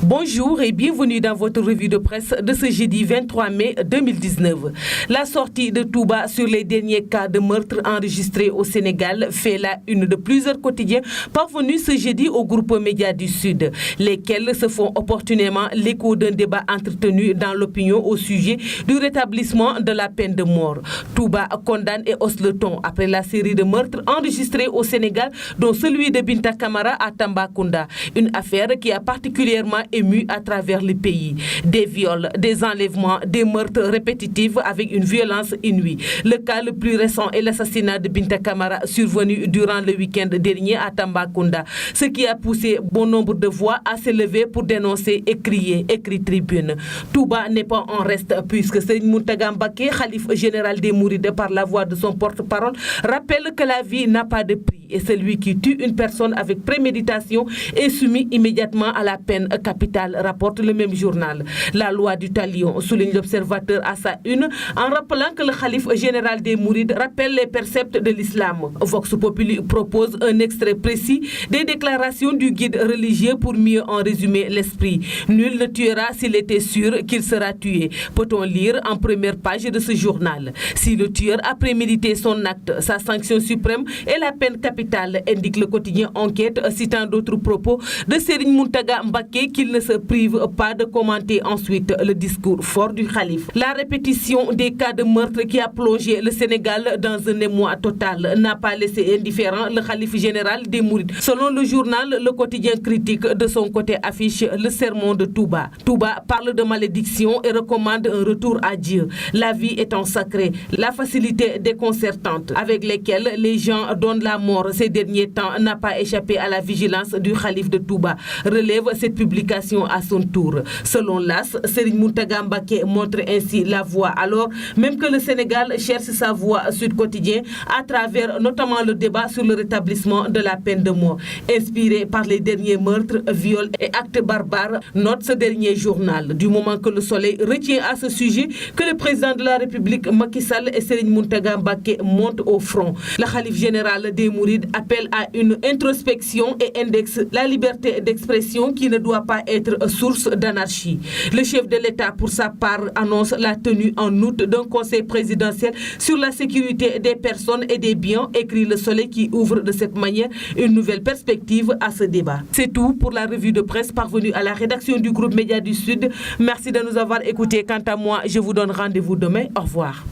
Bonjour et bienvenue dans votre revue de presse de ce jeudi 23 mai 2019. La sortie de Touba sur les derniers cas de meurtre enregistrés au Sénégal fait la une de plusieurs quotidiens parvenus ce jeudi au groupe Média du Sud, lesquels se font opportunément l'écho d'un débat entretenu dans l'opinion au sujet du rétablissement de la peine de mort. Touba condamne et hausse le ton après la série de meurtres enregistrés au Sénégal, dont celui de Binta Camara à Tambacounda, une affaire qui a particulièrement ému à travers le pays. Des viols, des enlèvements, des meurtres répétitifs avec une violence inouïe. Le cas le plus récent est l'assassinat de Binta Camara survenu durant le week-end dernier à Tambacounda, ce qui a poussé bon nombre de voix à s'élever pour dénoncer et crier, écrit Tribune. Touba n'est pas en reste puisque Serigne Mountaga Mbacké, khalife général des Mourides, par la voix de son porte-parole, rappelle que la vie n'a pas de prix et celui qui tue une personne avec préméditation est soumis immédiatement à la peine capitale, rapporte le même journal. La loi du talion, souligne l'Observateur à sa une, en rappelant que le khalife général des Mourides rappelle les préceptes de l'islam. Vox Populi propose un extrait précis des déclarations du guide religieux pour mieux en résumer l'esprit. Nul ne tuera s'il était sûr qu'il sera tué, peut-on lire en première page de ce journal. Si le tueur a prémédité son acte, sa sanction suprême est la peine capitale, indique le quotidien Enquête, citant d'autres propos de Serigne Mountaga Mbacké qu'il ne se prive pas de commenter ensuite le discours fort du khalife. La répétition des cas de meurtre qui a plongé le Sénégal dans un émoi total n'a pas laissé indifférent le khalife général des Mourides. Selon le journal, le quotidien critique de son côté affiche le sermon de Touba. Touba parle de malédiction et recommande un retour à Dieu. La vie étant sacrée, la facilité déconcertante avec lesquelles les gens donnent la mort ces derniers temps n'a pas échappé à la vigilance du khalife de Touba, relève cette publication à son tour. Selon l'AS, Serigne Mountaga Mbacké montre ainsi la voie alors même que le Sénégal cherche sa voie Sud Quotidien à travers notamment le débat sur le rétablissement de la peine de mort. Inspiré par les derniers meurtres, viols et actes barbares, note ce dernier journal. Du moment que le Soleil retient à ce sujet que le président de la République Macky Sall et Serigne Mountaga Mbacké montent au front. Le khalife général des Mourides appelle à une introspection et indexe la liberté d'expression qui ne doit pas être source d'anarchie. Le chef de l'État, pour sa part, annonce la tenue en août d'un conseil présidentiel sur la sécurité des personnes et des biens, écrit Le Soleil, qui ouvre de cette manière une nouvelle perspective à ce débat. C'est tout pour la revue de presse parvenue à la rédaction du groupe Média du Sud. Merci de nous avoir écoutés. Quant à moi, je vous donne rendez-vous demain. Au revoir.